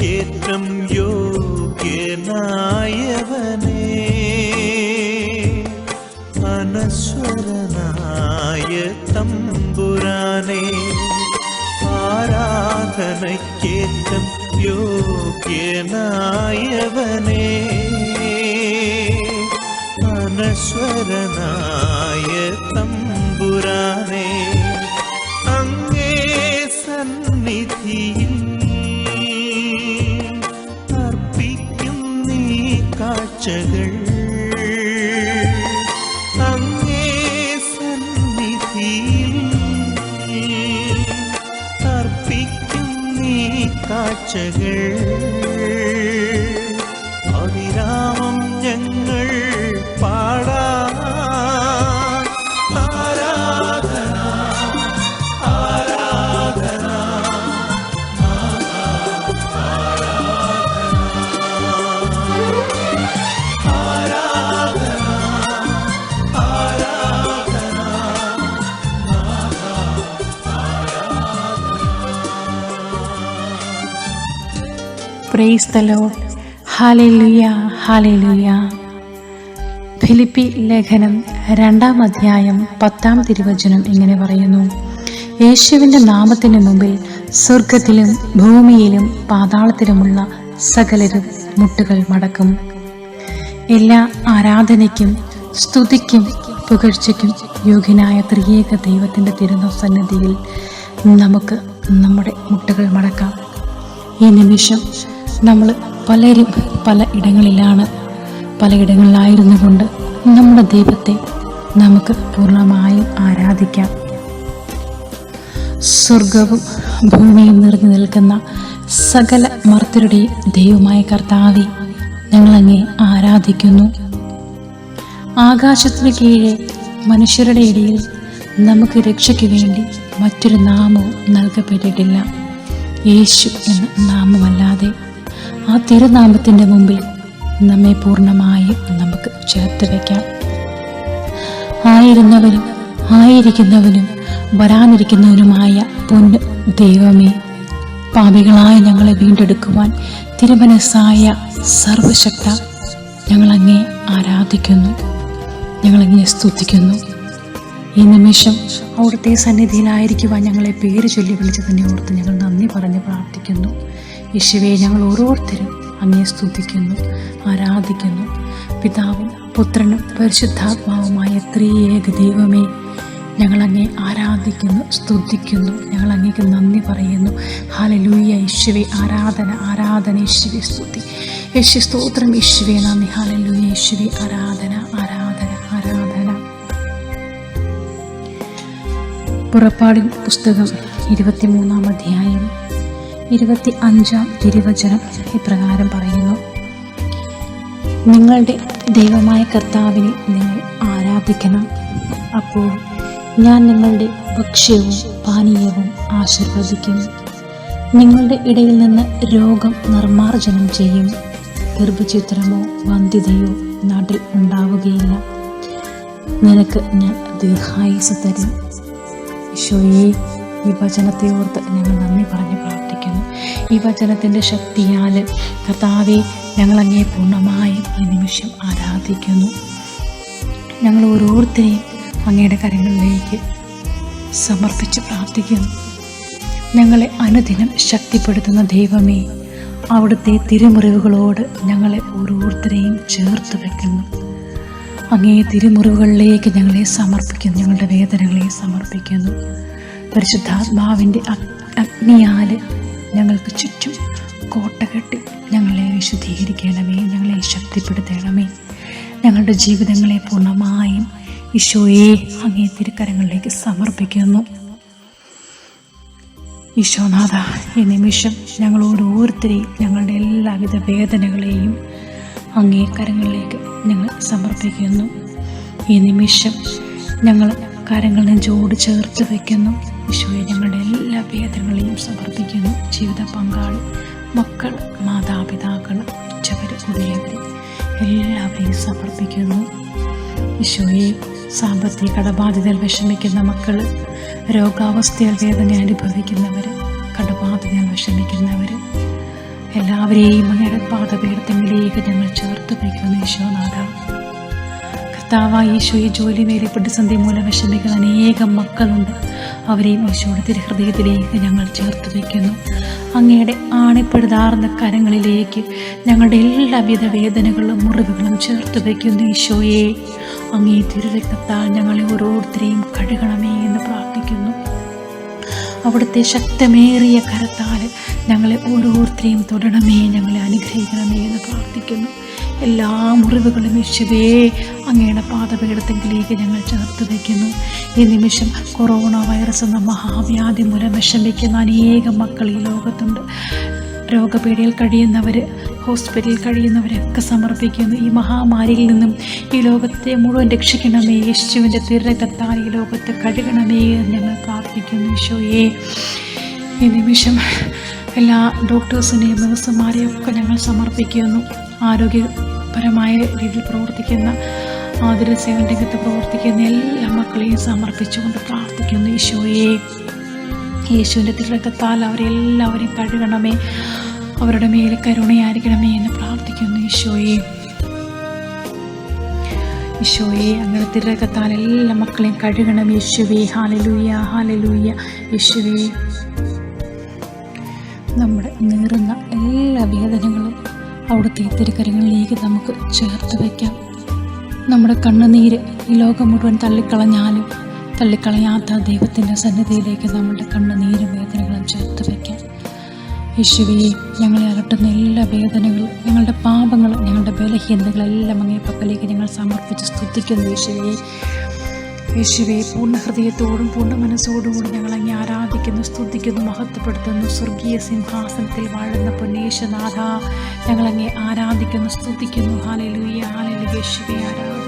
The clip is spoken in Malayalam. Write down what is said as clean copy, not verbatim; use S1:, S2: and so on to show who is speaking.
S1: ആരാധനയ്ക്കേറ്റം യോഗ്യനായവനേ, അനശ്വരനായ തമ്പുരാനേ, ആരാധനയ്ക്കേറ്റം യോഗ്യനായവനേ, അനശ്വരനായ തമ്പുരാനേ, അങ്ങേ സന്നിധിയിൽ അർപ്പിക്കും നീ കാഴ്ചകൾ, അങ്ങേ സന്നിധിയിൽ അർപ്പിക്കും നീ കാഴ്ചകൾ, അവിരാമം ഞങ്ങൾ പാടാം. ആരാധന ആരാധന
S2: praise the Lord. Hallelujah, hallelujah. Philippi ലേഖനം 2-ാം അധ്യായം 10-ാം തിരുവചനം ഇങ്ങനെ പറയുന്നു: യേശുവിൻ്റെ നാമത്തിന് മുമ്പിൽ സ്വർഗത്തിലും ഭൂമിയിലും പാതാളത്തിലുമുള്ള സകലരും മുട്ടുകൾ മടക്കും. എല്ലാ ആരാധനയ്ക്കും സ്തുതിക്കും പുകഴ്ചയ്ക്കും യോഗ്യനായ ത്രിയേക ദൈവത്തിൻ്റെ തിരുസന്നിധിയിൽ നമുക്ക് നമ്മുടെ മുട്ടുകൾ മടക്കാം. ഈ നിമിഷം നമ്മൾ പലരും പല ഇടങ്ങളിലായിരുന്നു കൊണ്ട് നമ്മുടെ ദൈവത്തെ നമുക്ക് പൂർണ്ണമായും ആരാധിക്കാം. സ്വർഗവും ഭൂമിയും നിറഞ്ഞു നിൽക്കുന്ന സകല മർത്യരുടെയും ദൈവമായ കർത്താവെ, ഞങ്ങളങ്ങേ ആരാധിക്കുന്നു. ആകാശത്തിന് കീഴെ മനുഷ്യരുടെ ഇടയിൽ നമുക്ക് രക്ഷയ്ക്ക് വേണ്ടി മറ്റൊരു നാമവും നൽകപ്പെട്ടിട്ടില്ല. യേശു എന്ന നാമമല്ലാതെ ആ തിരുനാമത്തിൻ്റെ മുമ്പിൽ നമ്മെ പൂർണ്ണമായും നമുക്ക് ചേർത്ത് വയ്ക്കാം. ആയിരുന്നവനും ആയിരിക്കുന്നവനും വരാനിരിക്കുന്നവനുമായ പൊന്നു ദൈവമേ, പാപികളായ ഞങ്ങളെ വീണ്ടെടുക്കുവാൻ തിരുമനസ്സായ സർവശക്ത, ഞങ്ങളങ്ങേ ആരാധിക്കുന്നു, ഞങ്ങളങ്ങേ സ്തുതിക്കുന്നു. ഈ നിമിഷം അവിടുത്തെ സന്നിധിയിലായിരിക്കുവാൻ ഞങ്ങളെ പേര് ചൊല്ലി വിളിച്ചതിനെ ഓർത്ത് ഞങ്ങൾ നന്ദി പറഞ്ഞ് പ്രാർത്ഥിക്കുന്നു. യേശുവേ, ഞങ്ങൾ ഓരോരുത്തരും അങ്ങേ സ്തുതിക്കുന്നു, ആരാധിക്കുന്നു. പിതാവും പുത്രനും പരിശുദ്ധാത്മാവുമായ ത്രിയേക ദൈവമേ, ഞങ്ങളങ്ങേ ആരാധിക്കുന്നു, സ്തുതിക്കുന്നു, ഞങ്ങളങ്ങേക്ക് നന്ദി പറയുന്നു. ഹല്ലേലൂയ. യേശുവേ ആരാധന, ആരാധന. യേശുവേ സ്തുതി, യേശു സ്തോത്രം. യേശുവേ നന്ദി. ഹല്ലേലൂയ. യേശുവേ ആരാധന, ആരാധന, ആരാധന. പുറപ്പാടിൻ പുസ്തകം 23-ാം അധ്യായം 25-ാം തിരുവചനം ഇപ്രകാരം പറയുന്നു: നിങ്ങളുടെ ദൈവമായ കർത്താവിനെ നിങ്ങൾ ആരാധിക്കണം, അപ്പോൾ ഞാൻ നിങ്ങളുടെ ഭക്ഷ്യവും പാനീയവും ആശീർവദിക്കും. നിങ്ങളുടെ ഇടയിൽ നിന്ന് രോഗം നിർമ്മാർജ്ജനം ചെയ്യും. ഗർഭഛിദ്രമോ വന്ധ്യതയോ നാട്ടിൽ ഉണ്ടാവുകയില്ല. നിനക്ക് ഞാൻ ദീർഘായുസ്സ് തരും. ഈശോയെ, ഈ വചനത്തെ ഓർത്ത് ഞങ്ങൾ നന്ദി പറഞ്ഞ് പ്രാർത്ഥിക്കുന്നു. ഈ വചനത്തിൻ്റെ ശക്തിയാൽ കർത്താവെ, ഞങ്ങളങ്ങേ പൂർണ്ണമായും ഈ നിമിഷം ആരാധിക്കുന്നു. ഞങ്ങൾ ഓരോരുത്തരെയും അങ്ങയുടെ കരങ്ങളിലേക്ക് സമർപ്പിച്ച് പ്രാർത്ഥിക്കുന്നു. ഞങ്ങളെ അനുദിനം ശക്തിപ്പെടുത്തുന്ന ദൈവമേ, അവിടുത്തെ തിരുമുറിവുകളോട് ഞങ്ങളെ ഓരോരുത്തരെയും ചേർത്ത് വയ്ക്കുന്നു. അങ്ങേ തിരുമുറിവുകളിലേക്ക് ഞങ്ങളെ സമർപ്പിക്കുന്നു, ഞങ്ങളുടെ വേദനകളെ സമർപ്പിക്കുന്നു. പരിശുദ്ധാത്മാവിൻ്റെ അഗ്നിയാൽ ഞങ്ങൾക്ക് ചുറ്റും കോട്ട കെട്ടി ഞങ്ങളെ വിശുദ്ധീകരിക്കണമേ, ഞങ്ങളെ ശക്തിപ്പെടുത്തണമേ. ഞങ്ങളുടെ ജീവിതങ്ങളെ പൂർണ്ണമായും ഈശോയെ അങ്ങേ തിരുക്കരങ്ങളിലേക്ക് സമർപ്പിക്കുന്നു. ഈശോനാഥ, ഈ നിമിഷം ഞങ്ങൾ ഓരോരുത്തരെയും ഞങ്ങളുടെ എല്ലാവിധ വേദനകളെയും അങ്ങേ കരങ്ങളിലേക്ക് ഞങ്ങൾ സമർപ്പിക്കുന്നു. ഈ നിമിഷം ഞങ്ങൾ കരങ്ങൾ നെഞ്ചോട് ചേർത്ത് വയ്ക്കുന്നു. ഈശോയെ, ഞങ്ങളുടെ എല്ലാ വേദനകളെയും സമർപ്പിക്കുന്നു. ജീവിത പങ്കാളി, മക്കൾ, മാതാപിതാക്കൾ, ഉച്ചവർ, കുടിയവർ എല്ലാവരെയും സമർപ്പിക്കുന്നു. ഈശോയെ, സാമ്പത്തിക കടബാധിതർ വിഷമിക്കുന്ന മക്കൾ, രോഗാവസ്ഥയാൽ വേദന അനുഭവിക്കുന്നവർ, കടബാധിതയാൽ വിഷമിക്കുന്നവർ എല്ലാവരെയും അങ്ങയുടെ പാദപീഠത്തിലേക്ക് ഞങ്ങൾ ചേർത്ത് വയ്ക്കുന്നു ഈശോനാഥ. കർത്താവായ ഈശോയെ, ജോലി മേലെ പ്രതിസന്ധി മൂലം വിഷമിക്കുന്ന അനേകം മക്കളുണ്ട്. അവരെയും ഈശോയുടെ തിരുഹൃദയത്തിലേക്ക് ഞങ്ങൾ ചേർത്ത് വയ്ക്കുന്നു. അങ്ങയുടെ ആണിപ്പെടുതാർന്ന കരങ്ങളിലേക്ക് ഞങ്ങളുടെ എല്ലാവിധ വേദനകളും മുറിവുകളും ചേർത്ത് വയ്ക്കുന്നു ഈശോയെ. അങ്ങേ തിരുരക്തത്താൽ ഞങ്ങളെ ഓരോരുത്തരെയും കഴുകണമേ എന്ന് പ്രാർത്ഥിക്കുന്നു. അവിടുത്തെ ശക്തമേറിയ കരത്താൽ ഞങ്ങളെ ഓരോരുത്തരെയും തൊടണമേ, ഞങ്ങളെ അനുഗ്രഹിക്കണമേ എന്ന് പ്രാർത്ഥിക്കുന്നു. എല്ലാ മുറിവുകളും യേശുവേ അങ്ങയുടെ പാദപീഠത്തിലേക്ക് ഞങ്ങൾ ചേർത്ത് വയ്ക്കുന്നു. ഈ നിമിഷം കൊറോണ വൈറസ് എന്ന മഹാവ്യാധി മൂലം വിഷമിക്കുന്ന അനേകം മക്കൾ ഈ ലോകത്തുണ്ട്. രോഗപീഠയിൽ കഴിയുന്നവർ, ഹോസ്പിറ്റലിൽ കഴിയുന്നവരൊക്കെ സമർപ്പിക്കുന്നു. ഈ മഹാമാരിയിൽ നിന്നും ഈ ലോകത്തെ മുഴുവൻ രക്ഷിക്കണമേ, യേശുവിൻ്റെ തിരുരക്തത്താൽ ഈ ലോകത്തെ കഴുകണമേ എന്ന് ഞങ്ങൾ പ്രാർത്ഥിക്കുന്നു ഈശോയെ. ഈ നിമിഷം എല്ലാ ഡോക്ടേഴ്സിനെയും നഴ്സുമാരെയും ഒക്കെ ഞങ്ങൾ സമർപ്പിക്കുന്നു. ആരോഗ്യപരമായ രീതിയിൽ പ്രവർത്തിക്കുന്ന, ആതുരസേവന രംഗത്ത് പ്രവർത്തിക്കുന്ന എല്ലാ മക്കളെയും സമർപ്പിച്ചുകൊണ്ട് പ്രാർത്ഥിക്കുന്നു ഈശോയെ. യേശുവിൻ്റെ തിരുരക്തത്താൽ അവരെല്ലാവരെയും കഴുകണമേ, അവരുടെ മേലെ കരുണയായിരിക്കണമേ എന്ന് പ്രാർത്ഥിക്കുന്നു ഈശോയെ. ഈശോയെ, അങ്ങയുടെ തിരുരക്തത്താൽ എല്ലാ മക്കളെയും കഴുകണം യേശുവേ. ഹല്ലേലൂയ, ഹല്ലേലൂയ യേശുവേ. നമ്മുടെ നീറുന്ന എല്ലാ വേദനകളും അവിടുത്തെ തിരുക്കരങ്ങളിലേക്ക് നമുക്ക് ചേർത്ത് വയ്ക്കാം. നമ്മുടെ കണ്ണുനീര് ഈ ലോകം മുഴുവൻ തള്ളിക്കളഞ്ഞാലും തള്ളിക്കളയാത്ത ദൈവത്തിൻ്റെ സന്നിധിയിലേക്ക് നമ്മുടെ കണ്ണുനീരും വേദനകളും ചേർത്ത് വയ്ക്കാം. യേശുവേ, ഞങ്ങളെ അലട്ടുന്ന എല്ലാ വേദനകളും, ഞങ്ങളുടെ പാപങ്ങളും ഞങ്ങളുടെ ബലഹീനതകളെല്ലാം അങ്ങേ പക്കലേക്ക് ഞങ്ങൾ സമർപ്പിച്ച് സ്തുതിക്കുന്നു യേശുവേ. യേശുവേ, പൂർണ്ണ ഹൃദയത്തോടും പൂർണ്ണ മനസ്സോടുകൂടി ഞങ്ങൾ അങ്ങേ ആരാധിക്കുന്നു, സ്തുതിക്കുന്നു, മഹത്വപ്പെടുത്തുന്നു. സ്വർഗീയ സിംഹാസനത്തിൽ വാഴുന്ന പൊന്നേശനാഥ, ഞങ്ങൾ അങ്ങേ ആരാധിക്കുന്നു, സ്തുതിക്കുന്നു. ഹല്ലേലൂയ, ഹല്ലേലൂയ യേശുവേ, ആരാധന.